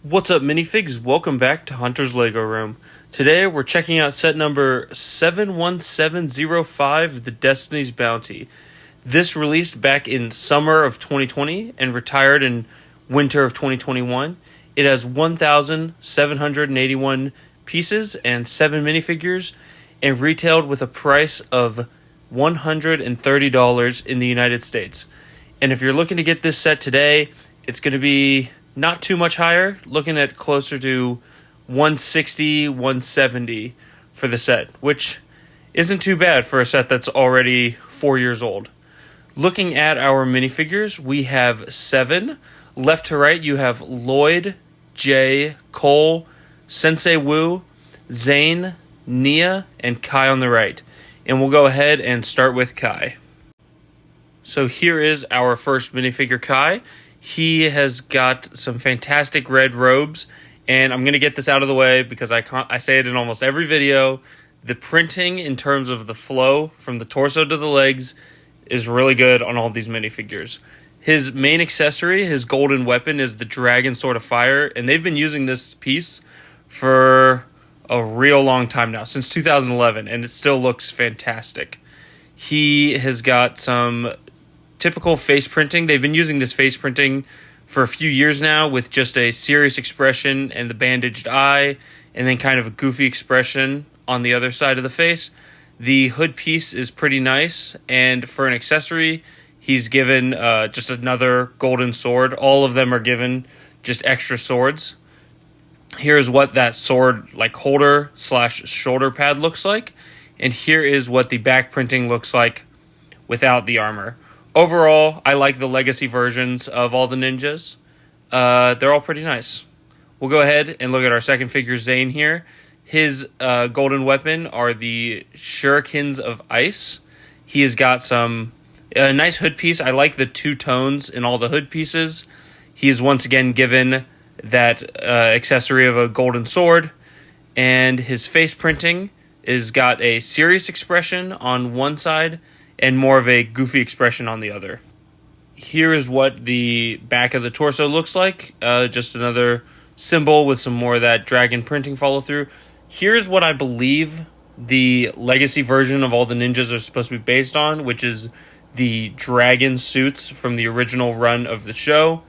What's up, Minifigs? Welcome back to Hunter's Lego Room. Today we're checking out set number 71705, The Destiny's Bounty. This released back in summer of 2020 and retired in winter of 2021. It has 1,781 pieces and 7 minifigures and retailed with a price of $130 in the United States. And if you're looking to get this set today, it's going to be not too much higher, looking at closer to 160, 170 for the set, which isn't too bad for a set that's already 4 years old. Looking at our minifigures, we have 7. Left to right, you have Lloyd, Jay, Cole, Sensei Wu, Zane, Nia, and Kai on the right. And we'll go ahead and start with Kai. So here is our first minifigure, Kai. He has got some fantastic red robes, and I'm going to get this out of the way because I say it in almost every video. The printing in terms of the flow from the torso to the legs is really good on all these minifigures. His main accessory, his golden weapon, is the Dragon Sword of Fire, and they've been using this piece for a real long time now, since 2011, and it still looks fantastic. He has got some typical face printing. They've been using this face printing for a few years now with just a serious expression and the bandaged eye, and then kind of a goofy expression on the other side of the face. The hood piece is pretty nice, and for an accessory, he's given just another golden sword. All of them are given just extra swords. Here's what that sword holder / shoulder pad looks like, and here is what the back printing looks like without the armor. Overall, I like the legacy versions of all the ninjas. They're all pretty nice. We'll go ahead and look at our second figure, Zane, here. His golden weapon are the Shurikens of Ice. He has got some nice hood piece. I like the two tones in all the hood pieces. He is once again given that accessory of a golden sword. And his face printing is got a serious expression on one side and more of a goofy expression on the other. Here is what the back of the torso looks like. Just another symbol with some more of that dragon printing follow through. Here's what I believe the legacy version of all the ninjas are supposed to be based on, which is the dragon suits from the original run of the show.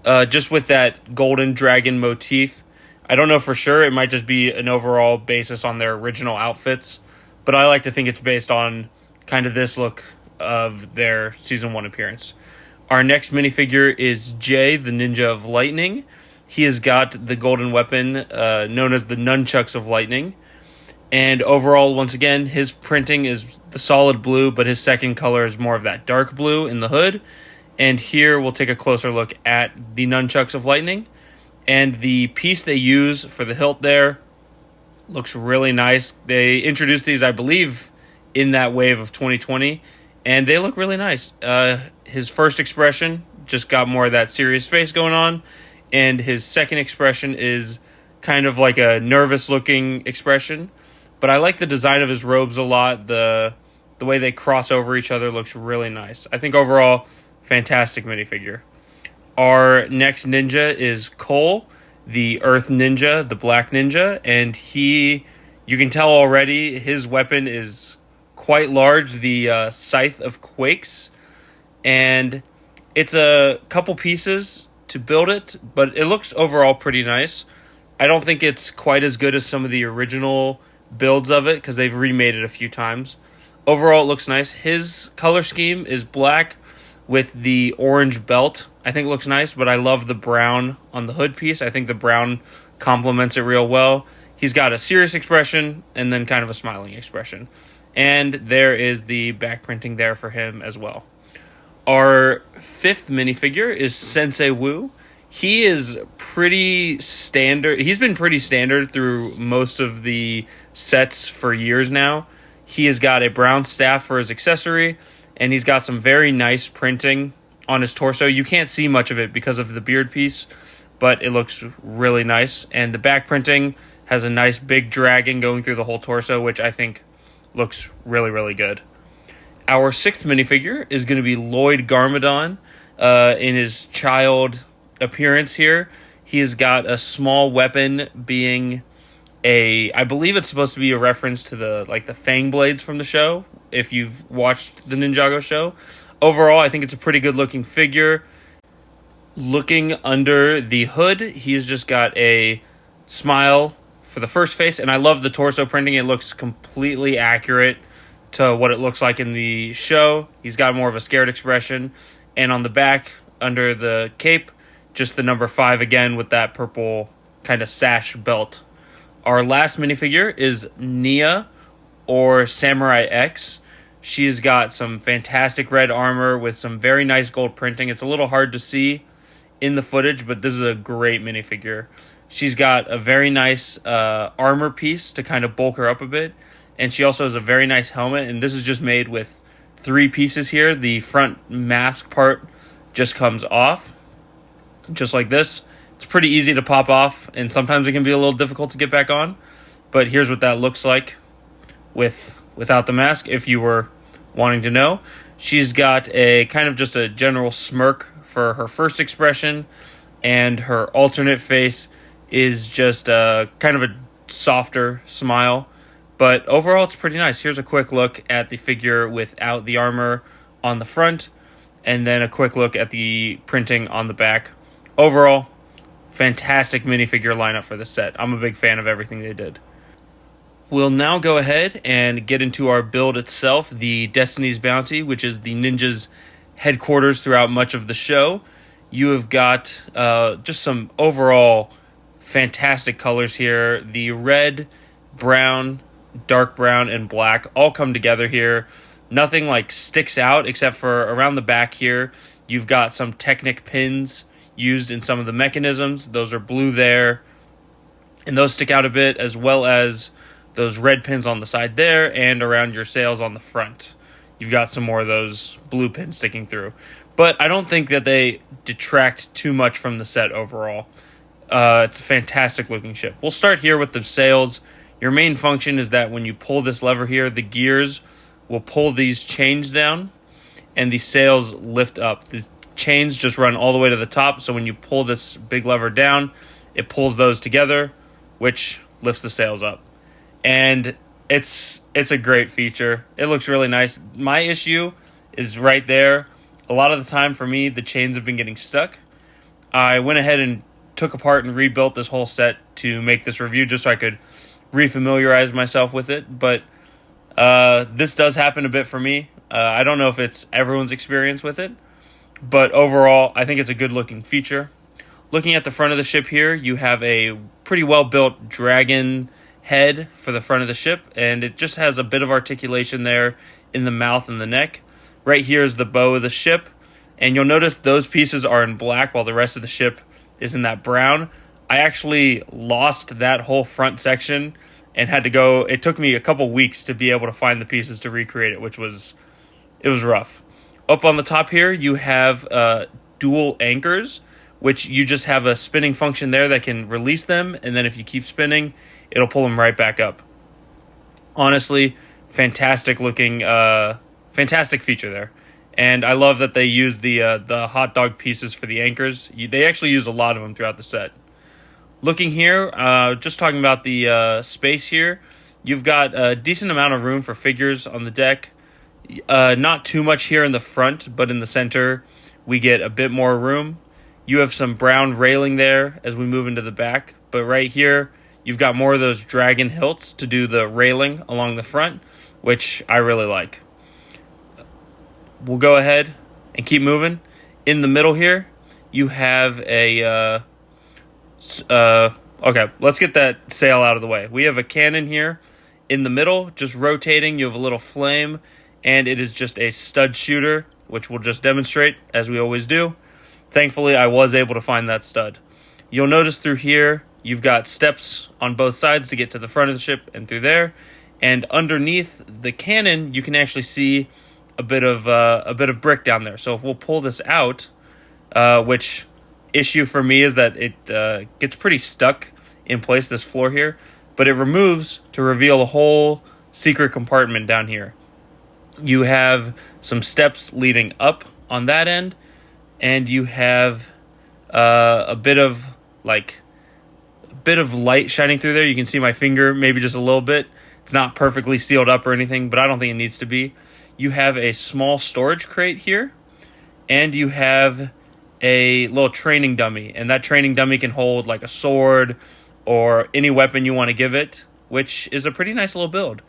Just with that golden dragon motif. I don't know for sure. It might just be an overall basis on their original outfits. But I like to think it's based on kind of this look of their Season 1 appearance. Our next minifigure is Jay, the Ninja of Lightning. He has got the golden weapon known as the Nunchucks of Lightning. And overall, once again, his printing is the solid blue, but his second color is more of that dark blue in the hood. And here we'll take a closer look at the Nunchucks of Lightning. And the piece they use for the hilt there looks really nice. They introduced these, I believe, in that wave of 2020, and they look really nice. His first expression just got more of that serious face going on, and his second expression is kind of like a nervous looking expression. But I like the design of his robes a lot. The way they cross over each other looks really nice. I think overall, fantastic minifigure. Our next ninja is Cole, the Earth Ninja, the Black Ninja, and you can tell already his weapon is quite large, the Scythe of Quakes, and it's a couple pieces to build it, but it looks overall pretty nice. I don't think it's quite as good as some of the original builds of it because they've remade it a few times. Overall, it looks nice. His color scheme is black with the orange belt. I think it looks nice, but I love the brown on the hood piece. I think the brown complements it real well. He's got a serious expression and then kind of a smiling expression. And there is the back printing there for him as well. Our fifth minifigure is Sensei Wu. He is pretty standard. He's been pretty standard through most of the sets for years now. He has got a brown staff for his accessory, and he's got some very nice printing on his torso. You can't see much of it because of the beard piece, but it looks really nice. And the back printing has a nice big dragon going through the whole torso, which I think looks really, really good. Our sixth minifigure is going to be Lloyd Garmadon in his child appearance here. He has got a small weapon being I believe it's supposed to be a reference to the Fang blades from the show, if you've watched the Ninjago show. Overall, I think it's a pretty good looking figure. Looking under the hood, he's just got a smile for the first face, and I love the torso printing. It looks completely accurate to what it looks like in the show. He's got more of a scared expression. And on the back, under the cape, just the number 5 again with that purple kind of sash belt. Our last minifigure is Nia, or Samurai X. She's got some fantastic red armor with some very nice gold printing. It's a little hard to see in the footage, but this is a great minifigure. She's got a very nice armor piece to kind of bulk her up a bit, and she also has a very nice helmet, and this is just made with 3 pieces here. The front mask part just comes off, just like this. It's pretty easy to pop off, and sometimes it can be a little difficult to get back on. But here's what that looks like without the mask, if you were wanting to know. She's got a kind of just a general smirk for her first expression, and her alternate face is just kind of a softer smile. But overall, it's pretty nice. Here's a quick look at the figure without the armor on the front, and then a quick look at the printing on the back. Overall, fantastic minifigure lineup for the set. I'm a big fan of everything they did. We'll now go ahead and get into our build itself, the Destiny's Bounty, which is the ninja's headquarters throughout much of the show. You have got just some overall fantastic colors here. The red, brown, dark brown, and black all come together here. Nothing like sticks out except for around the back here. You've got some Technic pins used in some of the mechanisms. Those are blue there, and those stick out a bit, as well as those red pins on the side there and around your sails on the front. You've got some more of those blue pins sticking through. But I don't think that they detract too much from the set overall. It's a fantastic looking ship. We'll start here with the sails. Your main function is that when you pull this lever here, the gears will pull these chains down and the sails lift up. The chains just run all the way to the top, so when you pull this big lever down, it pulls those together, which lifts the sails up. And it's a great feature. It looks really nice. My issue is right there. A lot of the time for me, the chains have been getting stuck. I went ahead and took apart and rebuilt this whole set to make this review just so I could refamiliarize myself with it. But this does happen a bit for me. I don't know if it's everyone's experience with it, but overall, I think it's a good-looking feature. Looking at the front of the ship here, you have a pretty well-built dragon head for the front of the ship, and it just has a bit of articulation there in the mouth and the neck. Right here is the bow of the ship, and you'll notice those pieces are in black while the rest of the ship is in that brown. I actually lost that whole front section and had to go. It took me a couple weeks to be able to find the pieces to recreate it, which was rough. Up on the top here, you have dual anchors, which you just have a spinning function there that can release them, and then if you keep spinning, it'll pull them right back up. Honestly, fantastic looking, fantastic feature there. And I love that they use the hot dog pieces for the anchors. They actually use a lot of them throughout the set. Looking here, just talking about the space here, you've got a decent amount of room for figures on the deck. Not too much here in the front, but in the center, we get a bit more room. You have some brown railing there as we move into the back, but right here, you've got more of those dragon hilts to do the railing along the front, which I really like. We'll go ahead and keep moving. In the middle here, you have a... okay, let's get that sail out of the way. We have a cannon here in the middle, just rotating. You have a little flame, and it is just a stud shooter, which we'll just demonstrate, as we always do. Thankfully, I was able to find that stud. You'll notice through here, you've got steps on both sides to get to the front of the ship and through there. And underneath the cannon, you can actually see a bit of brick down there. So if we'll pull this out, which issue for me is that it gets pretty stuck in place, this floor here, but it removes to reveal a whole secret compartment down here. You have some steps leading up on that end, and you have a bit of like a bit of light shining through there. You can see my finger maybe just a little bit. It's not perfectly sealed up or anything, but I don't think it needs to be. You have a small storage crate here, and you have a little training dummy, and that training dummy can hold like a sword or any weapon you want to give it, which is a pretty nice little build.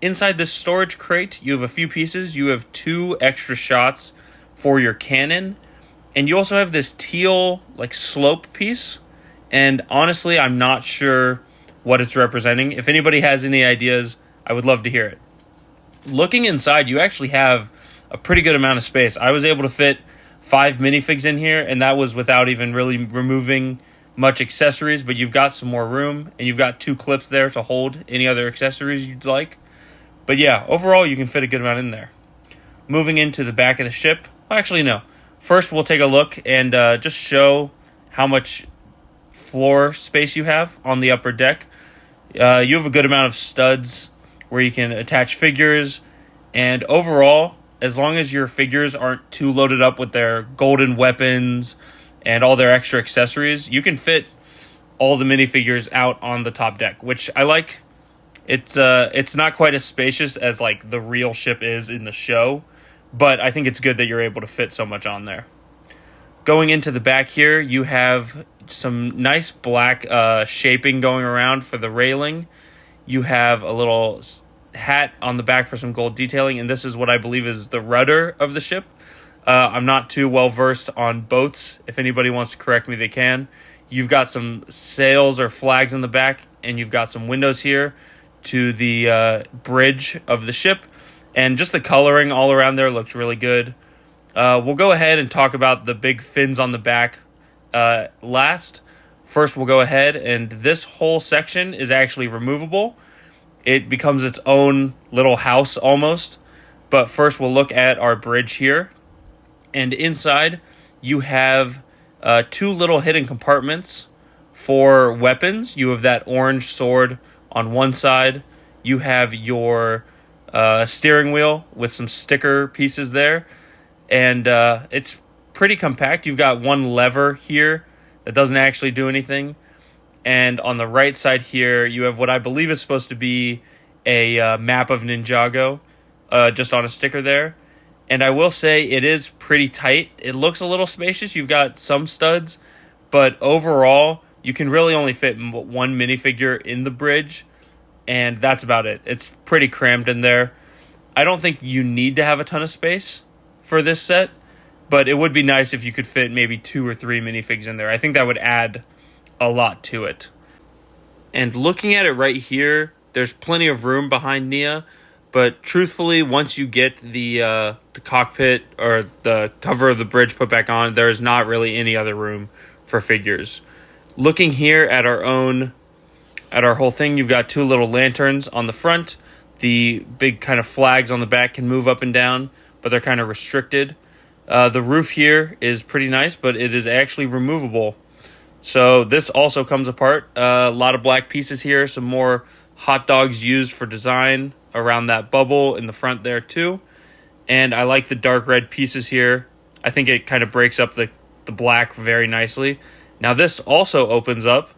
Inside this storage crate, you have a few pieces. You have 2 extra shots for your cannon, and you also have this teal like slope piece, and honestly, I'm not sure what it's representing. If anybody has any ideas, I would love to hear it. Looking inside, you actually have a pretty good amount of space. I was able to fit 5 minifigs in here, and that was without even really removing much accessories, but you've got some more room, and you've got 2 clips there to hold any other accessories you'd like. But yeah, overall, you can fit a good amount in there. Moving into the back of the ship. Well, actually, no. First, we'll take a look and just show how much floor space you have on the upper deck. You have a good amount of studs where you can attach figures, and overall, as long as your figures aren't too loaded up with their golden weapons and all their extra accessories, you can fit all the minifigures out on the top deck, which I like. It's not quite as spacious as like the real ship is in the show, but I think it's good that you're able to fit so much on there. Going into the back here, you have some nice black shaping going around for the railing. You have a little hat on the back for some gold detailing, and this is what I believe is the rudder of the ship. I'm not too well versed on boats. If anybody wants to correct me, they can. You've got some sails or flags in the back, and you've got some windows here to the bridge of the ship, and just the coloring all around there looks really good. We'll go ahead and talk about the big fins on the back last. First, we'll go ahead, and this whole section is actually removable. It becomes its own little house almost. But first, we'll look at our bridge here. And inside, you have 2 little hidden compartments for weapons. You have that orange sword on one side. You have your steering wheel with some sticker pieces there. And it's pretty compact. You've got one lever here that doesn't actually do anything. And on the right side here, you have what I believe is supposed to be a map of Ninjago, just on a sticker there. And I will say it is pretty tight. It looks a little spacious. You've got some studs, but overall, you can really only fit 1 minifigure in the bridge, and that's about it. It's pretty crammed in there. I don't think you need to have a ton of space for this set, but it would be nice if you could fit maybe 2 or 3 minifigs in there. I think that would add a lot to it. And looking at it right here, there's plenty of room behind Nia, but truthfully, once you get the cockpit or the cover of the bridge put back on, there is not really any other room for figures. Looking here at our whole thing, you've got 2 little lanterns on the front. The big kind of flags on the back can move up and down, but they're kind of restricted. The roof here is pretty nice, but it is actually removable. So this also comes apart. A lot of black pieces here, some more hot dogs used for design around that bubble in the front there too. And I like the dark red pieces here. I think it kind of breaks up the black very nicely. Now this also opens up,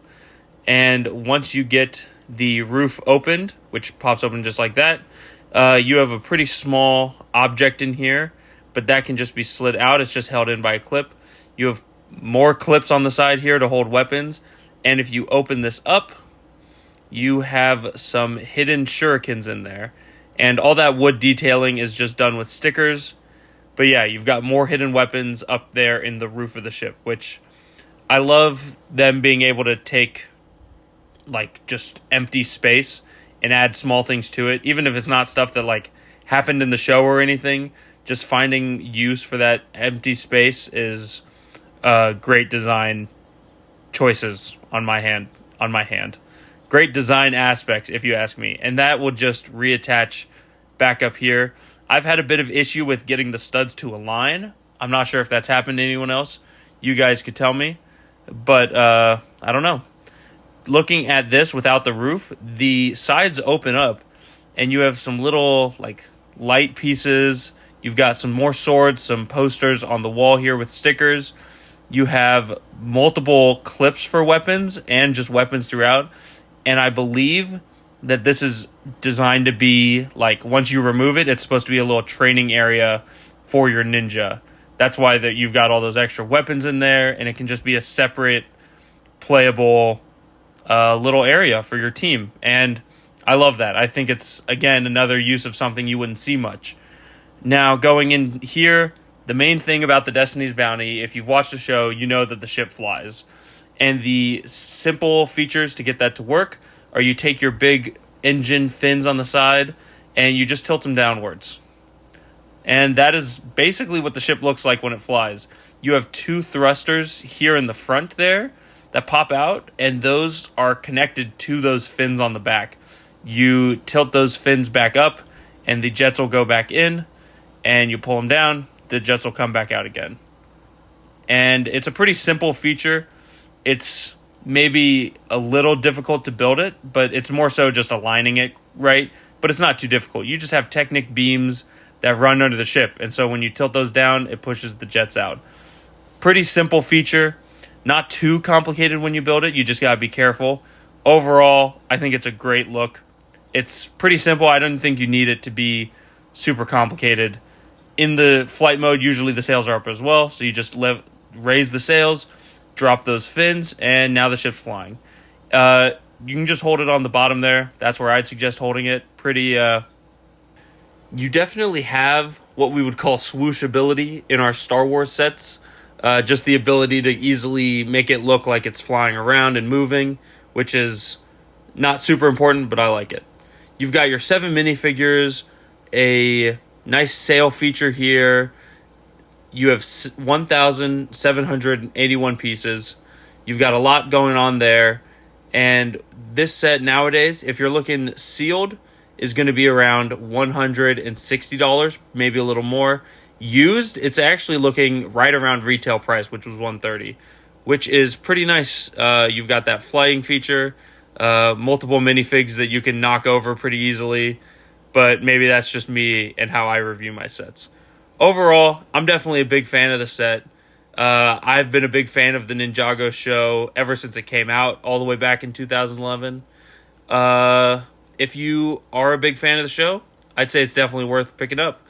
and once you get the roof opened, which pops open just like that, you have a pretty small object in here, but that can just be slid out. It's just held in by a clip. You have more clips on the side here to hold weapons, and if you open this up, you have some hidden shurikens in there, and all that wood detailing is just done with stickers. But yeah, you've got more hidden weapons up there in the roof of the ship, which I love them being able to take like just empty space and add small things to it, even if it's not stuff that like happened in the show or anything. Just finding use for that empty space is great design choices on my hand. Great design aspects, if you ask me. And that will just reattach back up here. I've had a bit of issue with getting the studs to align. I'm not sure if that's happened to anyone else. You guys could tell me. But I don't know. Looking at this without the roof, the sides open up, and you have some little like light pieces. You've got some more swords, some posters on the wall here with stickers. You have multiple clips for weapons and just weapons throughout. And I believe that this is designed to be, like, once you remove it, it's supposed to be a little training area for your ninja. That's why that you've got all those extra weapons in there, and it can just be a separate playable little area for your team. And I love that. I think it's, again, another use of something you wouldn't see much. Now, going in here, the main thing about the Destiny's Bounty, if you've watched the show, you know that the ship flies. And the simple features to get that to work are you take your big engine fins on the side and you just tilt them downwards. And that is basically what the ship looks like when it flies. You have 2 thrusters here in the front there that pop out, and those are connected to those fins on the back. You tilt those fins back up, and the jets will go back in, and you pull them down, the jets will come back out again. And it's a pretty simple feature. It's maybe a little difficult to build it, but it's more so just aligning it right. But it's not too difficult. You just have Technic beams that run under the ship, and so when you tilt those down, it pushes the jets out. Pretty simple feature. Not too complicated when you build it. You just got to be careful. Overall, I think it's a great look. It's pretty simple. I don't think you need it to be super complicated. In the flight mode, usually the sails are up as well, so you just raise the sails, drop those fins, and now the ship's flying. You can just hold it on the bottom there. That's where I'd suggest holding it. You definitely have what we would call swoosh ability in our Star Wars sets. Just the ability to easily make it look like it's flying around and moving, which is not super important, but I like it. You've got your 7 minifigures, a nice sail feature here. You have 1,781 pieces. You've got a lot going on there. And this set nowadays, if you're looking sealed, is going to be around $160, maybe a little more. Used, it's actually looking right around retail price, which was $130, which is pretty nice. You've got that flying feature, multiple minifigs that you can knock over pretty easily, but maybe that's just me and how I review my sets. Overall, I'm definitely a big fan of the set. I've been a big fan of the Ninjago show ever since it came out, all the way back in 2011. If you are a big fan of the show, I'd say it's definitely worth picking up.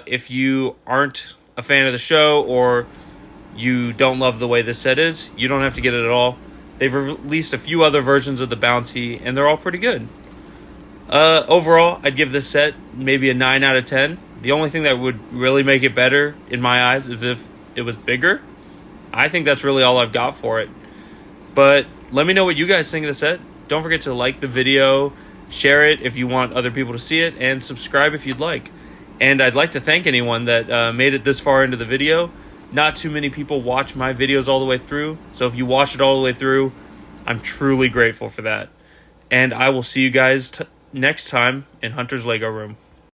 If you aren't a fan of the show or you don't love the way this set is, you don't have to get it at all. They've released a few other versions of the Bounty, and they're all pretty good. Overall, I'd give this set maybe a 9 out of 10. The only thing that would really make it better, in my eyes, is if it was bigger. I think that's really all I've got for it. But let me know what you guys think of the set. Don't forget to like the video, share it if you want other people to see it, and subscribe if you'd like. And I'd like to thank anyone that made it this far into the video. Not too many people watch my videos all the way through, so if you watch it all the way through, I'm truly grateful for that. And I will see you guys next time in Hunter's Lego Room.